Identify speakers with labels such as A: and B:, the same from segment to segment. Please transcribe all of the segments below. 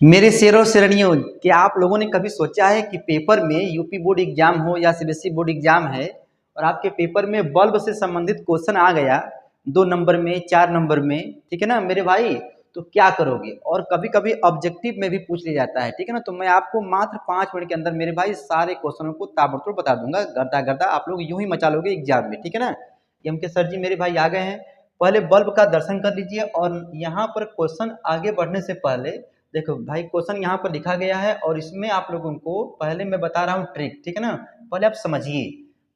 A: मेरे शेरों शेरनियों, क्या आप लोगों ने कभी सोचा है कि पेपर में यूपी बोर्ड एग्जाम हो या सीबीएसई बोर्ड एग्जाम है और आपके पेपर में बल्ब से संबंधित क्वेश्चन आ गया 2 नंबर में 4 नंबर में, ठीक है ना मेरे भाई। तो क्या करोगे? और कभी कभी ऑब्जेक्टिव में भी पूछ लिया जाता है, ठीक है ना। तो मैं आपको मात्र 5 मिनट के अंदर मेरे भाई सारे क्वेश्चनों को ताबड़तोड़ बता दूंगा, गर्दा गर्दा आप लोग यूं ही मचा लोगे एग्जाम में, ठीक है ना। एम के सर जी मेरे भाई आ गए हैं। पहले बल्ब का दर्शन कर लीजिए और यहाँ पर क्वेश्चन आगे बढ़ने से पहले देखो भाई, क्वेश्चन यहाँ पर लिखा गया है और इसमें आप लोगों को पहले मैं बता रहा हूँ ट्रिक, ठीक है ना। पहले आप समझिए।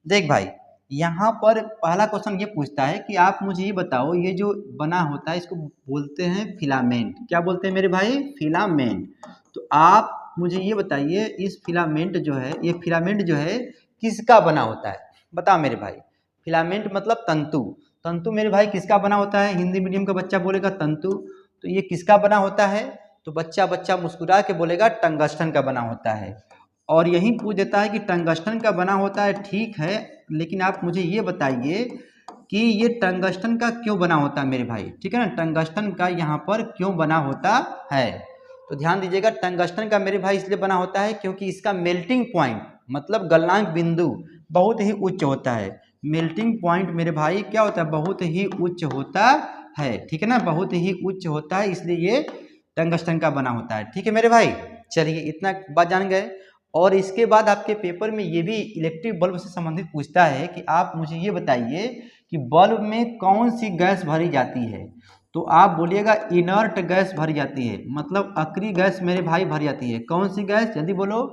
A: देख भाई, यहाँ पर पहला क्वेश्चन ये पूछता है कि आप मुझे ये बताओ, ये जो बना होता है इसको बोलते हैं फिलामेंट। क्या बोलते हैं मेरे भाई? फिलामेंट। तो आप मुझे ये बताइए, इस फिलामेंट जो है, ये फिलामेंट जो है किसका बना होता है? बताओ मेरे भाई। फिलामेंट मतलब तंतु। तंतु मेरे भाई किसका बना होता है? हिंदी मीडियम का बच्चा बोलेगा तंतु। तो ये किसका बना होता है? तो बच्चा बच्चा मुस्कुरा के बोलेगा टंगस्टन का बना होता है। और यही पूछ देता है कि टंगस्टन का बना होता है, ठीक है, लेकिन आप मुझे ये बताइए कि ये टंगस्टन का क्यों बना होता है मेरे भाई, ठीक है ना। टंगस्टन का यहाँ पर क्यों बना होता है? तो ध्यान दीजिएगा, टंगस्टन का मेरे भाई इसलिए बना होता है क्योंकि इसका मेल्टिंग पॉइंट मतलब गलनांक बिंदु बहुत ही उच्च होता है। मेल्टिंग पॉइंट मेरे भाई क्या होता है? बहुत ही उच्च होता है, ठीक है ना, बहुत ही उच्च होता है, इसलिए ये टंगस्टन का बना होता है, ठीक है मेरे भाई। चलिए इतना बात जान गए। और इसके बाद आपके पेपर में ये भी इलेक्ट्रिक बल्ब से संबंधित पूछता है कि आप मुझे ये बताइए कि बल्ब में कौन सी गैस भरी जाती है। तो आप बोलिएगा इनर्ट गैस भरी जाती है, मतलब अक्रिय गैस मेरे भाई भरी जाती है। कौन सी गैस? जल्दी बोलो,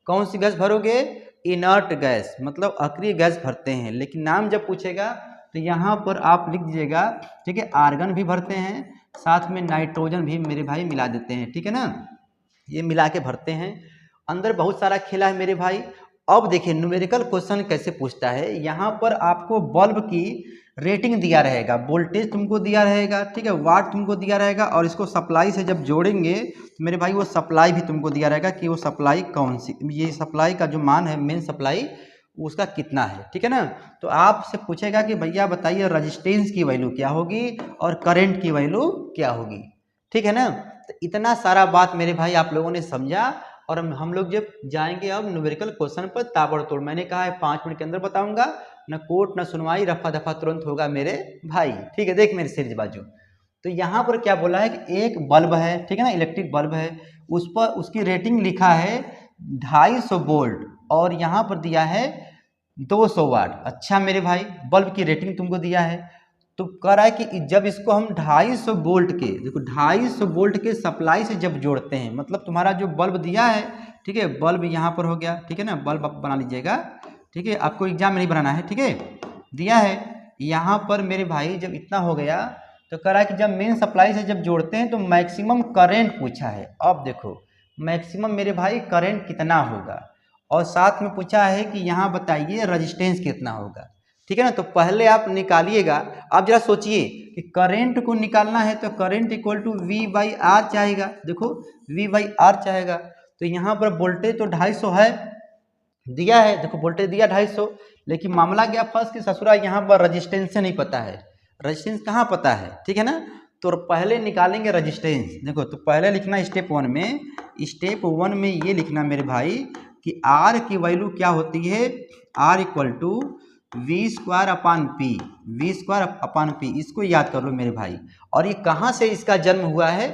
A: कौन सी गैस भरोगे? इनर्ट गैस, मतलब अक्रिय गैस भरते हैं। लेकिन नाम जब पूछेगा तो यहाँ पर आप लिख दीजिएगा, ठीक है, आर्गन भी भरते हैं, साथ में नाइट्रोजन भी मेरे भाई मिला देते हैं, ठीक है ना। ये मिला के भरते हैं। अंदर बहुत सारा खेला है मेरे भाई। अब देखिए न्यूमेरिकल क्वेश्चन कैसे पूछता है। यहाँ पर आपको बल्ब की रेटिंग दिया रहेगा, वोल्टेज तुमको दिया रहेगा, ठीक है, वाट तुमको दिया रहेगा, और इसको सप्लाई से जब जोड़ेंगे तो मेरे भाई वो सप्लाई भी तुमको दिया रहेगा कि वो सप्लाई कौन सी, ये सप्लाई का जो मान है मेन सप्लाई उसका कितना है, ठीक है ना। तो आपसे पूछेगा कि भैया बताइए रजिस्टेंस की वैल्यू क्या होगी और करंट की वैल्यू क्या होगी, ठीक है ना। तो इतना सारा बात मेरे भाई आप लोगों ने समझा। और हम लोग जब जाएंगे अब न्यूमेरिकल क्वेश्चन पर ताबड़तोड़, मैंने कहा है 5 मिनट के अंदर बताऊंगा, न कोर्ट न सुनवाई, रफा दफा तुरंत होगा मेरे भाई, ठीक है। देख मेरे सिर बाजू, तो यहाँ पर क्या बोला है कि एक बल्ब है, ठीक है ना, इलेक्ट्रिक बल्ब है, उस पर उसकी रेटिंग लिखा है 250 वोल्ट और यहाँ पर दिया है 200 वाट। अच्छा मेरे भाई, बल्ब की रेटिंग तुमको दिया है, तो कह रहा है कि जब इसको हम 250 वोल्ट के, देखो 250 वोल्ट के सप्लाई से जब जोड़ते हैं, मतलब तुम्हारा जो बल्ब दिया है, ठीक है, बल्ब यहाँ पर हो गया, ठीक है ना, बल्ब आप बना लीजिएगा, ठीक है, आपको एग्जाम में नहीं बनाना है, ठीक है, दिया है यहाँ पर मेरे भाई। जब इतना हो गया तो कह रहा है कि जब मेन सप्लाई से जब जोड़ते हैं तो मैक्सिमम करेंट पूछा है। अब देखो मैक्सिमम मेरे भाई करेंट कितना होगा, और साथ में पूछा है कि यहाँ बताइए रजिस्टेंस कितना होगा, ठीक है ना। तो पहले आप निकालिएगा। आप जरा सोचिए कि करंट को निकालना है तो current equal to V by R चाहेगा, देखो वी बाई आर चाहेगा। तो यहाँ पर वोल्टेज तो 250 है, दिया है, देखो वोल्टेज दिया 250, लेकिन मामला क्या फर्स्ट कि ससुरा यहाँ पर रजिस्टेंस से नहीं पता है, रजिस्टेंस कहाँ पता है, ठीक है ना। तो पहले निकालेंगे रजिस्टेंस। देखो तो पहले लिखना स्टेप 1 में, स्टेप 1 में ये लिखना मेरे भाई कि आर की वैल्यू क्या होती है, R equal to V square upon P, V square upon P, इसको याद कर लो मेरे भाई। और ये कहाँ से इसका जन्म हुआ है,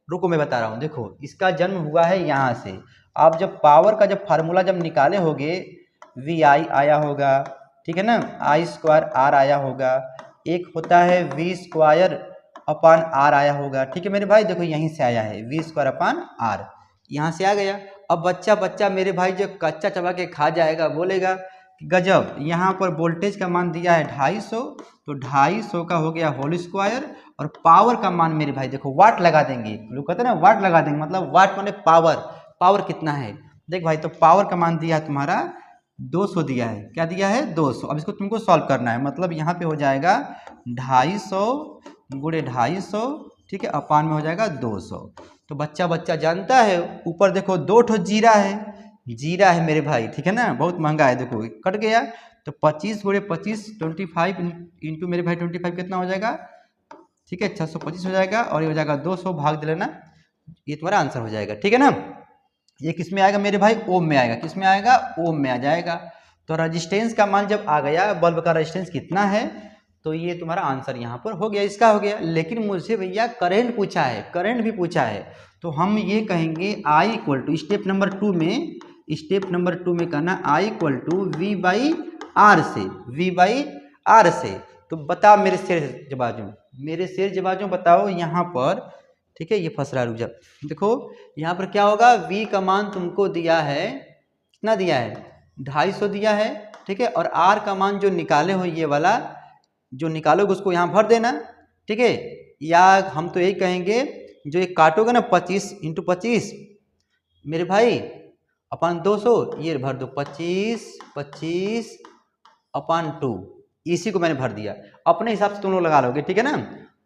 A: रुको मैं बता रहा हूँ। देखो इसका जन्म हुआ है यहाँ से। आप जब पावर का जब फार्मूला जब निकाले होगे, वी आई आया होगा, ठीक है ना, आई स्क्वायर आर आया होगा, एक होता है वी स्क्वायर अपान आर आया होगा, ठीक है मेरे भाई। देखो यहीं से आया है वी स्क्वायर अपान आर, यहाँ से आ गया। अब बच्चा बच्चा मेरे भाई जब कच्चा चबा के खा जाएगा बोलेगा गजब, यहाँ पर वोल्टेज का मान दिया है 250, तो 250 का हो गया होल स्क्वायर, और पावर का मान मेरे भाई देखो वाट लगा देंगे, लोग कहते हैं ना वाट लगा देंगे, मतलब वाट माने पावर, पावर कितना है देख भाई। तो पावर का मान दिया है तुम्हारा 200 दिया है, क्या दिया है 200। अब इसको तुमको सॉल्व करना है, मतलब यहाँ पे हो जाएगा 250 गुणे 250, ठीक है, अपान में हो जाएगा 200। तो बच्चा बच्चा जानता है, ऊपर देखो 2 ठो जीरा है, जीरा है मेरे भाई, ठीक है ना, बहुत महंगा है, देखो कट गया। तो 25 गुणे 25 25 इंटू मेरे भाई 25 कितना हो जाएगा, ठीक है 625 हो जाएगा, और ये हो जाएगा 200 भाग दे लेना ये तुम्हारा आंसर हो जाएगा, ठीक है ना। ये किस में आएगा मेरे भाई, ओम में आएगा। किस में आएगा, ओम में आ जाएगा। तो रेजिस्टेंस का मान जब आ गया, बल्ब का रेजिस्टेंस कितना है, तो ये तुम्हारा आंसर यहाँ पर हो गया, इसका हो गया। लेकिन मुझसे भैया करंट पूछा है, करंट भी पूछा है, तो हम ये कहेंगे I equal to step number 2 में, स्टेप नंबर 2 में कहना I equal to V by R से, V बाई आर से। तो बताओ मेरे शेर जवाजों, मेरे शेर जवाजों बताओ यहाँ पर, ठीक है। ये फंस रहा, रुक जा। देखो यहाँ पर क्या होगा, V का मान तुमको दिया है, कितना दिया है, 250 दिया है, ठीक है। और R का मान जो निकाले हो, ये वाला जो निकालोगे उसको यहाँ भर देना, ठीक है। या हम तो यही कहेंगे, जो ये काटोगे ना 25 × 25 मेरे भाई अपन 200, ये भर दो 25 अपन 2, इसी को मैंने भर दिया। अपने हिसाब से तुम लोग लगा लोगे, ठीक है ना।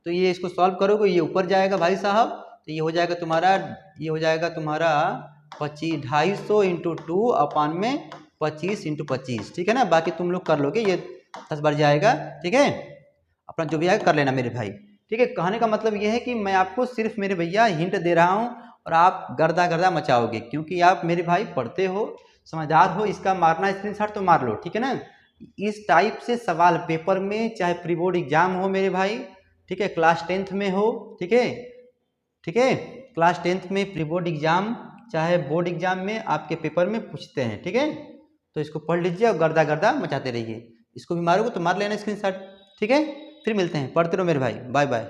A: तो ये इसको सॉल्व करोगे, ये ऊपर जाएगा भाई साहब, तो ये हो जाएगा तुम्हारा, ये हो जाएगा तुम्हारा 250 × 2 अपन में 25 × 25, ठीक है ना। बाकी तुम लोग कर लोगे, ये 10 बार जाएगा, ठीक है। अपना जो भी आएगा कर लेना मेरे भाई, ठीक है। कहने का मतलब ये है कि मैं आपको सिर्फ मेरे भैया हिंट दे रहा हूँ और आप गर्दा गर्दा मचाओगे, क्योंकि आप मेरे भाई पढ़ते हो, समझदार हो। इसका मारना स्क्रीनशॉट तो मार लो, ठीक है ना। इस टाइप से सवाल पेपर में, चाहे प्री बोर्ड एग्जाम हो मेरे भाई, ठीक है, क्लास 10th में हो, ठीक है, ठीक है, क्लास 10th में प्री बोर्ड एग्जाम, चाहे बोर्ड एग्जाम में आपके पेपर में पूछते हैं, ठीक है। तो इसको पढ़ लीजिए और गर्दा गर्दा मचाते रहिए। इसको भी मारोगे तो मार लेना स्क्रीनशॉट, ठीक है। फिर मिलते हैं, पढ़ते रहो मेरे भाई, बाय बाय।